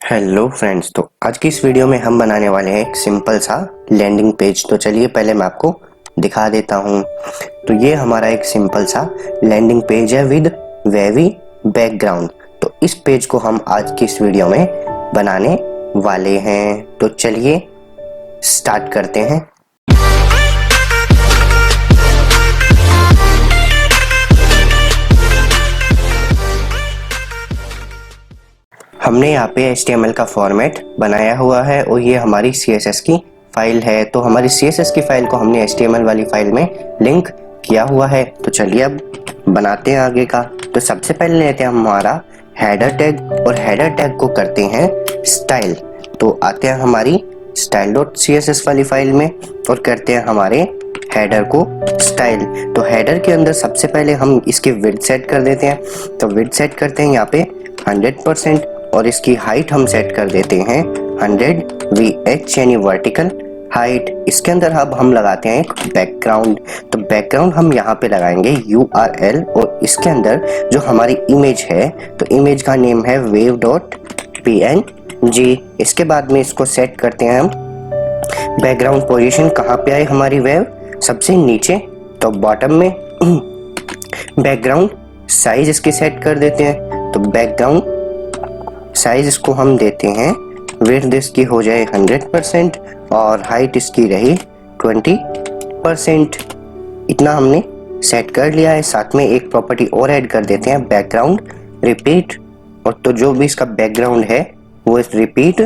Hello friends, तो आज की इस वीडियो में हम बनाने वाले हैं एक सिंपल सा लैंडिंग पेज। तो चलिए पहले मैं आपको दिखा देता हूँ। तो ये हमारा एक सिंपल सा लैंडिंग पेज है विद वेवी बैकग्राउंड। तो इस पेज को हम आज की इस वीडियो में बनाने वाले हैं। तो चलिए स्टार्ट करते हैं। हमने यहाँ पे HTML का फॉर्मेट बनाया हुआ है और ये हमारी CSS की फाइल है। तो हमारी CSS की फाइल को हमने HTML वाली फाइल में लिंक किया हुआ है। तो चलिए अब बनाते हैं आगे का। तो सबसे पहले लेते हैं हमारा हेडर टैग और हेडर टैग को करते हैं स्टाइल। तो आते हैं हमारी style.css वाली फाइल में और करते हैं हमारे हेडर को स्टाइल। तो हेडर के अंदर सबसे पहले हम इसके विड्थ सेट कर देते हैं। तो विड्थ सेट करते हैं यहाँ पे 100% और इसकी हाइट हम सेट कर देते हैं 100 VH यानी वर्टिकल हाइट। इसके अंदर अब हम लगाते हैं एक बैकग्राउंड। तो बैकग्राउंड हम यहाँ पे लगाएंगे URL और इसके अंदर जो हमारी इमेज है तो इमेज का नेम है wave.png। इसके बाद में इसको सेट करते हैं हम बैकग्राउंड पोजीशन कहाँ पे आए हमारी वेव सबसे नीचे तो बॉटम में। बैकग्राउंड साइज इसकी सेट कर देते हैं। तो बैकग्राउंड साइज इसको हम देते हैं विड्थ इसकी हो जाए 100% और हाइट इसकी रही 20%। इतना हमने सेट कर लिया है। साथ में एक प्रॉपर्टी और ऐड कर देते हैं बैकग्राउंड रिपीट। और तो जो भी इसका बैकग्राउंड है वो रिपीट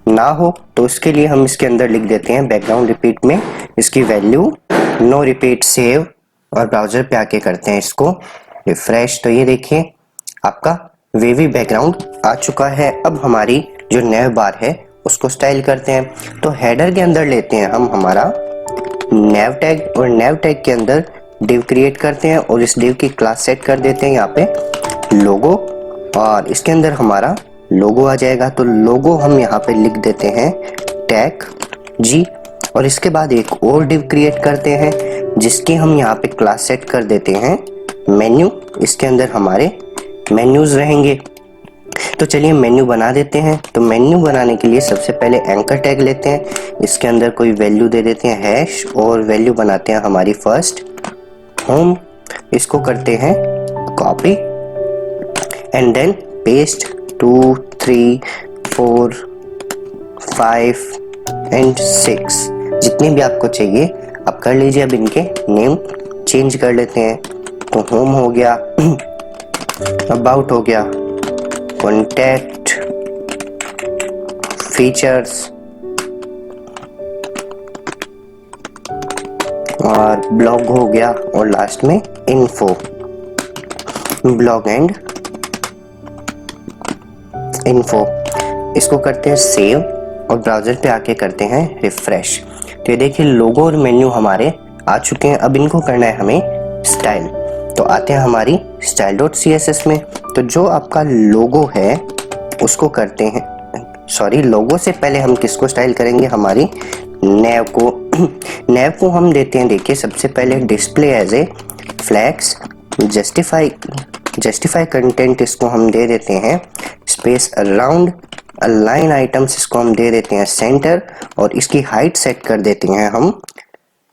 ना हो तो उसके लिए हम इसके अंदर लिख देते हैं बैकग्राउंड रिपीट में इसकी वैल्यू नो रिपीट। सेव और ब्राउजर पे आके करते हैं इसको रिफ्रेश। तो ये देखिए आपका वेवी बैकग्राउंड आ चुका है। अब हमारी जो नेव बार है उसको स्टाइल करते हैं। तो हेडर के अंदर लेते हैं हम हमारा नेव टैग और नेव टैग के अंदर डिव क्रिएट करते हैं और इस डिव की क्लास सेट कर देते हैं यहाँ पे लोगो और इसके अंदर हमारा लोगो आ जाएगा। तो लोगो हम यहाँ पे लिख देते हैं टैग जी और इसके बाद एक और डिव क्रिएट करते हैं जिसकी हम यहाँ पे क्लास सेट कर देते हैं मेन्यू। इसके अंदर हमारे मेन्यूज रहेंगे। तो चलिए मेन्यू बना देते हैं। तो मेन्यू बनाने के लिए सबसे पहले एंकर टैग लेते हैं। इसके अंदर कोई वैल्यू दे देते हैं हैश और वैल्यू बनाते हैं हमारी फर्स्ट होम। इसको करते हैं copy and then paste 2 3 4 5 and 6 जितनी भी आपको चाहिए आप कर लीजिए। अब इनके नेम चेंज कर लेते हैं। तो होम हो गया, अबाउट हो गया, कॉन्टैक्ट, फीचर्स और ब्लॉग हो गया और लास्ट में इन्फो, ब्लॉग एंड इन्फो। इसको करते हैं सेव और ब्राउजर पे आके करते हैं रिफ्रेश। तो ये देखिए लोगो और मेन्यू हमारे आ चुके हैं। अब इनको करना है हमें स्टाइल। तो आते हैं हमारी style.css में। तो जो आपका लोगो है उसको करते हैं, सॉरी लोगो से पहले हम किसको स्टाइल करेंगे हमारी नेव को। नेव को हम देते हैं देखिए सबसे पहले display as a flex justify content इसको हम दे देते हैं स्पेस अराउंड अलाइन आइटम्स इसको हम दे देते हैं सेंटर और इसकी हाइट सेट कर देते हैं हम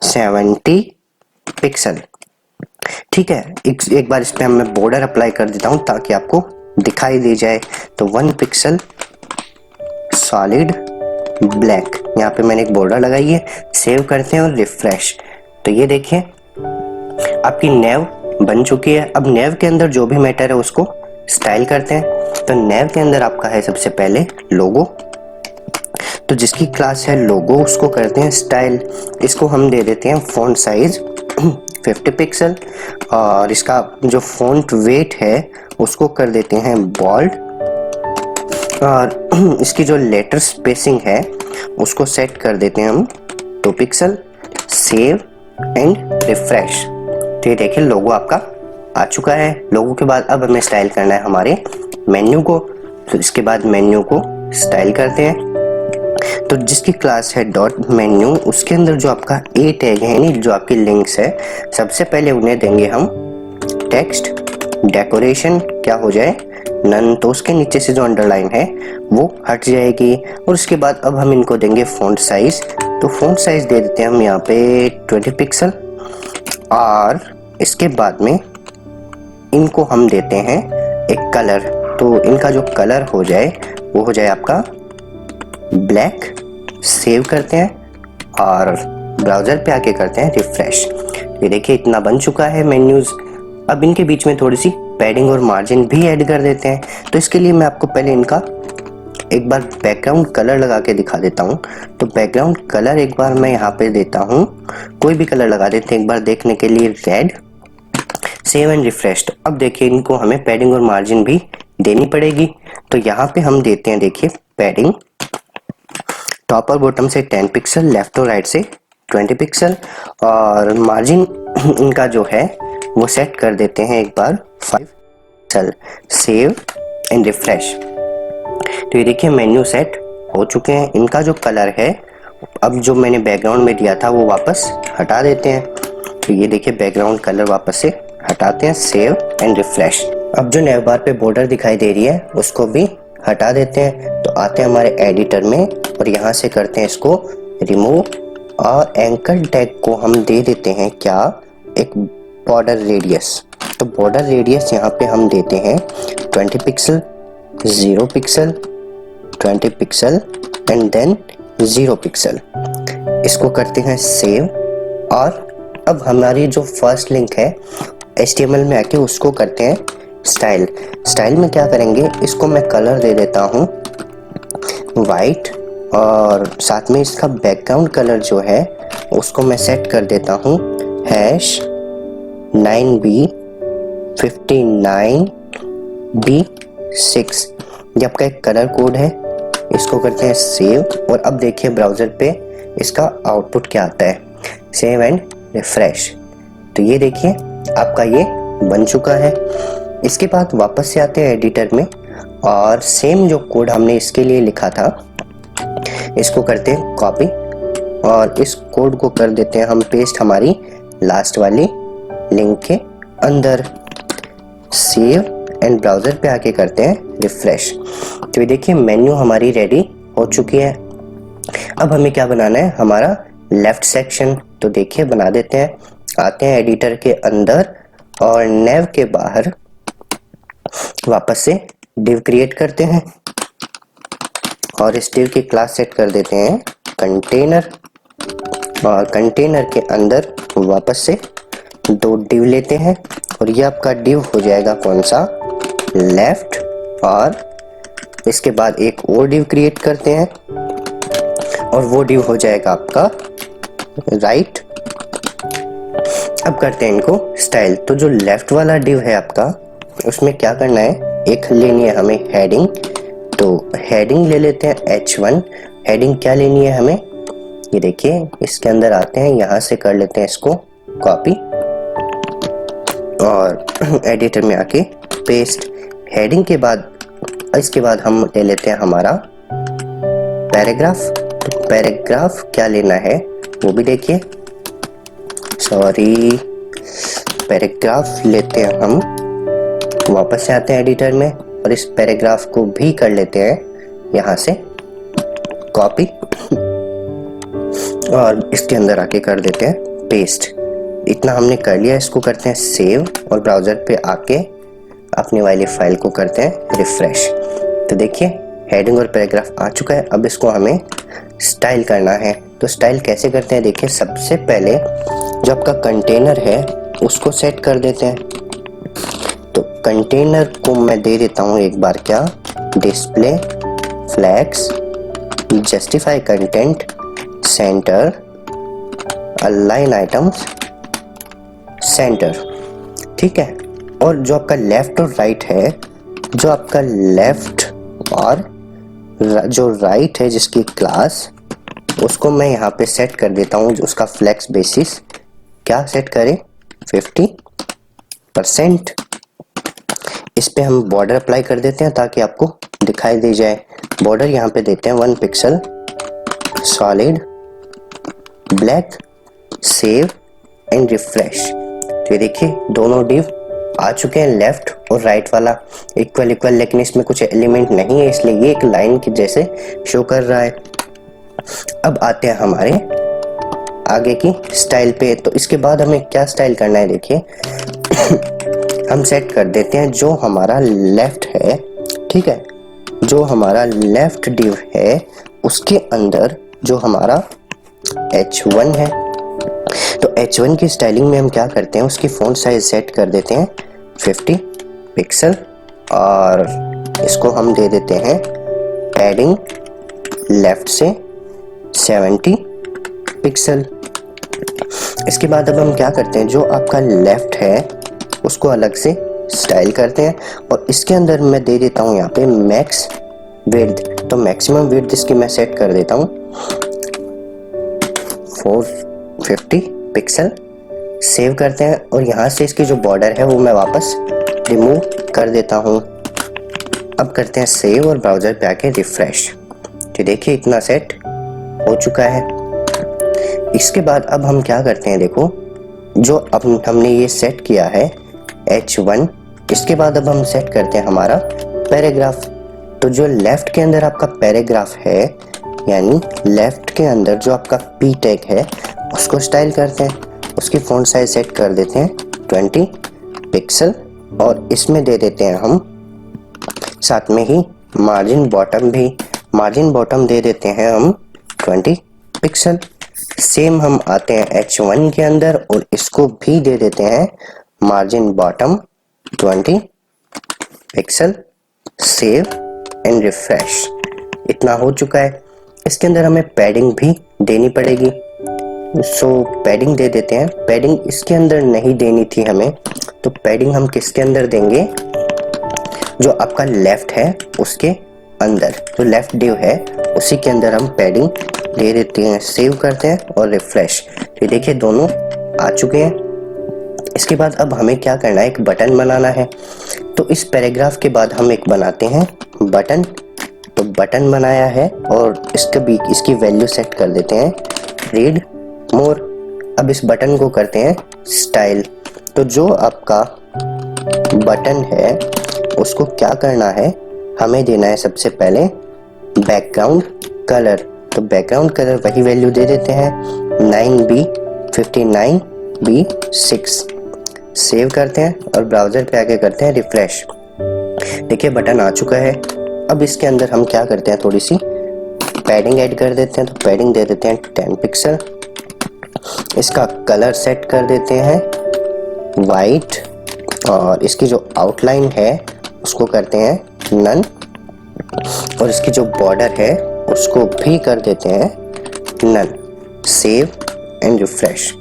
70 पिक्सल। ठीक है, एक बार इस पे मैं बॉर्डर अप्लाई कर देता हूं ताकि आपको दिखाई दे जाए। तो 1 पिक्सल सॉलिड ब्लैक यहाँ पे मैंने एक बॉर्डर लगाई है। सेव करते हैं और रिफ्रेश। तो ये देखिए आपकी नेव बन चुकी है। अब नेव के अंदर जो भी मैटर है उसको स्टाइल करते हैं। तो नेव के अंदर आपका है सबसे पहले लोगो। तो जिसकी क्लास है लोगो उसको करते हैं स्टाइल। इसको हम दे देते हैं फॉन्ट साइज 50 पिक्सल और इसका जो फॉन्ट वेट है उसको कर देते हैं बोल्ड और इसकी जो लेटर स्पेसिंग है उसको सेट कर देते हैं हम 2 पिक्सल। Save and refresh. तो ये देखिए लोगो आपका आ चुका है। लोगो के बाद अब हमें स्टाइल करना है हमारे मेन्यू को। तो इसके बाद मेन्यू को स्टाइल करते हैं। तो जिसकी क्लास है डॉट मेन्यू उसके अंदर जो आपका ए टैग है यानी जो आपकी लिंक्स है सबसे पहले उन्हें देंगे हम टेक्स्ट डेकोरेशन क्या हो जाए, नन, तो उसके नीचे से जो अंडरलाइन है वो हट जाएगी। और उसके बाद अब हम इनको देंगे फॉन्ट साइज, तो फॉन्ट साइज दे देते हैं हम यहाँ पे 20 पिक्सल। और इसके बाद में इनको हम देते हैं एक कलर, तो इनका जो कलर हो जाए वो हो जाए आपका ब्लैक। सेव करते हैं और ब्राउज़र पे आके करते हैं रिफ्रेश। ये देखिए इतना बन चुका है मेन्यूज़। अब इनके बीच में थोड़ी सी पैडिंग और मार्जिन भी ऐड कर देते हैं। तो इसके लिए मैं आपको पहले इनका एक बार बैकग्राउंड कलर लगा के दिखा देता हूँ। तो बैकग्राउंड कलर एक बार मैं यहाँ पे देता हूँ, कोई भी कलर लगा देते हैं एक बार देखने के लिए, रेड। Save and refresh. अब देखिए इनको हमें पैडिंग और मार्जिन भी देनी पड़ेगी। तो यहाँ पे हम देते हैं, देखिए पैडिंग टॉप और बॉटम से 10 पिक्सल, लेफ्ट और राइट से 20 पिक्सल, और मार्जिन इनका जो है वो सेट कर देते हैं एक बार 5 पिक्सल। Save and refresh. तो ये देखिए मेन्यू सेट हो चुके हैं। इनका जो कलर है, अब जो मैंने बैकग्राउंड में दिया था वो वापस हटा देते हैं। तो ये देखिए बैकग्राउंड कलर वापस से हटाते हैं, सेव एंड रिफ्रेश। अब जो नेव बार पे बॉर्डर दिखाई दे रही है उसको भी हटा देते हैं। तो आते हैं हमारे एडिटर में और यहाँ से करते हैं इसको रिमूव, और एंकर टैग को हम दे देते हैं क्या, एक बॉर्डर रेडियस। तो बॉर्डर रेडियस यहाँ पे हम देते हैं 20 pixel, 0 pixel, 20 pixel and then 0 pixel. इसको करते हैं सेव। और अब हमारी जो फर्स्ट लिंक है HTML में आके उसको करते हैं स्टाइल। स्टाइल में क्या करेंगे, इसको मैं कलर दे देता हूँ वाइट, और साथ में इसका बैकग्राउंड कलर जो है उसको मैं सेट कर देता हूँ #9B59B6। ये आपका एक कलर कोड है। इसको करते हैं सेव। और अब देखिए ब्राउज़र पे इसका आउटपुट क्या आता है, सेव एंड रिफ्रेश। तो ये देखिए आपका ये बन चुका है। इसके बाद वापस से आते हैं एडिटर में और सेम जो कोड हमने इसके लिए लिखा था इसको करते हैं कॉपी, और इस कोड को कर देते हैं हम पेस्ट हमारी लास्ट वाली लिंक के अंदर। सेव एंड ब्राउज़र पे आके करते हैं रिफ्रेश। तो ये देखिए मेन्यू हमारी रेडी हो चुकी है। अब हमें क्या बनाना है, हमारा लेफ्ट सेक्शन। तो देखिए बना देते हैं। आते हैं एडिटर के अंदर और नेव के बाहर वापस से डिव क्रिएट करते हैं, और इस डिव की क्लास सेट कर देते हैं कंटेनर, और कंटेनर के अंदर वापस से 2 डिव लेते हैं, और ये आपका डिव हो जाएगा कौन सा, लेफ्ट। और इसके बाद एक और डिव क्रिएट करते हैं और वो डिव हो जाएगा आपका राइट। अब करते हैं इनको स्टाइल। तो जो लेफ्ट वाला डिव है आपका, उसमें क्या करना है, एक लेनी है हमें हेडिंग। तो हेडिंग ले लेते हैं H1। हेडिंग क्या लेनी है हमें, ये देखिए इसके अंदर आते हैं, यहाँ से कर लेते हैं इसको कॉपी और एडिटर में आके पेस्ट। हेडिंग के बाद इसके बाद हम ले लेते हैं हमारा पैराग्राफ। तो पैराग्राफ क्या लेना है वो भी देखिए, सॉरी, पैराग्राफ लेते हैं हम। वापस से आते हैं एडिटर में और इस पैराग्राफ को भी कर लेते हैं यहाँ से कॉपी, और इसके अंदर आके कर देते हैं पेस्ट। इतना हमने कर लिया। इसको करते हैं सेव और ब्राउज़र पे आके अपनी वाली फाइल को करते हैं रिफ्रेश। तो देखिए हेडिंग और पैराग्राफ आ चुका है। अब इसको हमें स्टाइल करना है। तो स्टाइल कैसे करते हैं, देखिए सबसे पहले जो आपका कंटेनर है उसको सेट कर देते हैं। तो कंटेनर को मैं दे देता हूँ एक बार क्या, display flags justify content centre align items centre, ठीक है। और जो आपका लेफ्ट और राइट है, जो आपका लेफ्ट और जो राइट है जिसकी क्लास, उसको मैं यहाँ पे सेट कर देता हूँ। उसका फ्लेक्स बेसिस क्या सेट करें, 50%। इस पे हम बॉर्डर अप्लाई कर देते हैं ताकि आपको दिखाई दे जाए। बॉर्डर यहाँ पे देते हैं 1 pixel solid black. Save and refresh. तो ये देखिए दोनों डिव आ चुके हैं लेफ्ट और राइट वाला इक्वल, लेकिन इसमें कुछ एलिमेंट नहीं है, इसलिए ये एक लाइन के जैसे शो कर रहा है। अब आते हैं हमारे आगे की स्टाइल पे। तो इसके बाद हमें क्या स्टाइल करना है, देखिए हम सेट कर देते हैं जो हमारा लेफ्ट है, ठीक है, जो हमारा लेफ्ट डिव है उसके अंदर जो हमारा H1 है। तो H1 की स्टाइलिंग में हम क्या करते हैं, उसकी फ़ॉन्ट साइज सेट कर देते हैं 50 पिक्सल और इसको हम दे देते हैं पैडिंग लेफ्ट से 70 पिक्सल। इसके बाद अब हम क्या करते हैं, जो आपका लेफ्ट है उसको अलग से स्टाइल करते हैं और इसके अंदर मैं दे देता हूँ यहाँ पे मैक्स विड्थ। तो मैक्सिमम विड्थ इसकी मैं सेट कर देता हूँ 450 पिक्सल। सेव करते हैं और यहाँ से इसकी जो बॉर्डर है वो मैं वापस रिमूव कर देता हूँ। अब करते हैं सेव और ब्राउज़र पे आके रिफ्रेश। तो देखिए इतना सेट हो चुका है। इसके बाद अब हम क्या करते हैं, देखो जो अब हमने ये सेट किया है H1, इसके बाद अब हम सेट करते हैं हमारा पैराग्राफ। तो जो लेफ्ट के अंदर आपका पैराग्राफ है, यानी लेफ्ट के अंदर जो आपका P टैग है उसको स्टाइल करते हैं। उसकी फ़ॉन्ट साइज सेट कर देते हैं 20 पिक्सल और इसमें दे देते हैं हम साथ में ही मार्जिन बॉटम दे देते हैं हम 20 पिक्सल। सेम हम आते हैं H1 के अंदर और इसको भी दे देते हैं margin bottom 20 pixel. Save and refresh. इतना हो चुका है। इसके अंदर हमें पैडिंग भी देनी पड़ेगी, सो पैडिंग दे देते हैं। पैडिंग इसके अंदर नहीं देनी थी हमें, तो पैडिंग हम किसके अंदर देंगे, जो आपका लेफ्ट है उसके अंदर, जो लेफ्ट डिव है उसी के अंदर हम पैडिंग दे देते हैं। सेव करते हैं और रिफ्रेश। तो देखिए दोनों आ चुके हैं। इसके बाद अब हमें क्या करना है, एक बटन बनाना है। तो इस पैराग्राफ के बाद हम एक बनाते हैं बटन। तो बटन बनाया है और इसकी वैल्यू सेट कर देते हैं रीड मोर। अब इस बटन को करते हैं स्टाइल। तो जो आपका बटन है उसको क्या करना है, हमें देना है सबसे पहले बैकग्राउंड कलर। तो बैकग्राउंड कलर वही वैल्यू दे देते हैं 9B59B6। सेव करते हैं और ब्राउज़र पे आके करते हैं रिफ्रेश। देखिए बटन आ चुका है। अब इसके अंदर हम क्या करते हैं, थोड़ी सी पैडिंग ऐड कर देते हैं। तो पैडिंग दे देते हैं 10 पिक्सल। इसका कलर सेट कर देते हैं वाइट और इसकी जो आउटलाइन है उसको करते हैं नन और इसकी जो बॉर्डर है उसको भी कर देते हैं नन। Save and refresh.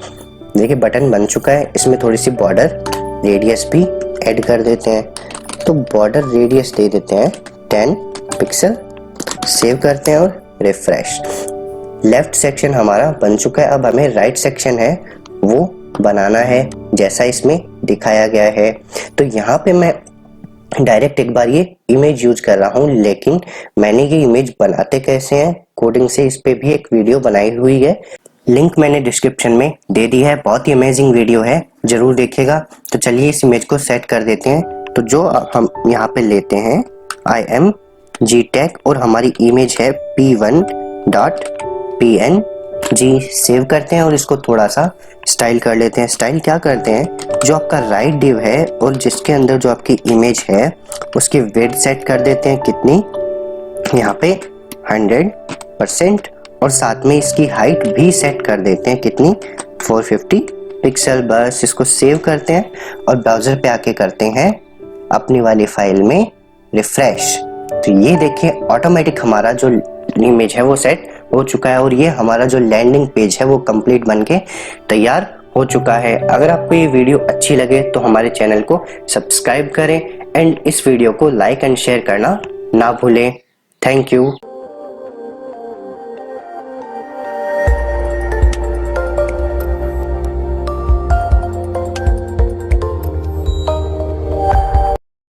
देखिए बटन बन चुका है। इसमें थोड़ी सी बॉर्डर रेडियस भी ऐड कर देते हैं। तो बॉर्डर रेडियस दे देते हैं 10 पिक्सल। सेव करते हैं और रिफ्रेश। लेफ्ट सेक्शन हमारा बन चुका है। अब हमें राइट सेक्शन है वो बनाना है जैसा इसमें दिखाया गया है। तो यहाँ पे मैं डायरेक्ट एक बार ये इमेज यूज कर रहा हूँ, लेकिन मैंने ये इमेज बनाते कैसे हैं कोडिंग से, इस पे भी एक वीडियो बनाई हुई है। लिंक मैंने डिस्क्रिप्शन में दे दी है। बहुत ही अमेजिंग वीडियो है, जरूर देखिएगा। तो चलिए इस इमेज को सेट कर देते हैं। तो जो हम यहाँ पे लेते हैं IMG टैग और हमारी इमेज है p1.png। सेव करते हैं और इसको थोड़ा सा स्टाइल कर लेते हैं। स्टाइल क्या करते हैं, जो आपका राइट डिव है और जिसके अंदर जो आपकी इमेज है उसकी विड्थ सेट कर देते हैं कितनी, यहाँ पे 100% और साथ में इसकी हाइट भी सेट कर देते हैं कितनी, 450 पिक्सल। बस इसको सेव करते हैं और ब्राउज़र पे आके करते हैं अपनी वाली फाइल में रिफ्रेश। तो ये देखिए ऑटोमेटिक हमारा जो इमेज है वो सेट हो चुका है और ये हमारा जो लैंडिंग पेज है वो कंप्लीट बनके तैयार हो चुका है। अगर आपको ये वीडियो अच्छी लगे तो हमारे चैनल को सब्सक्राइब करें एंड इस वीडियो को लाइक एंड शेयर करना ना भूलें। Thank you.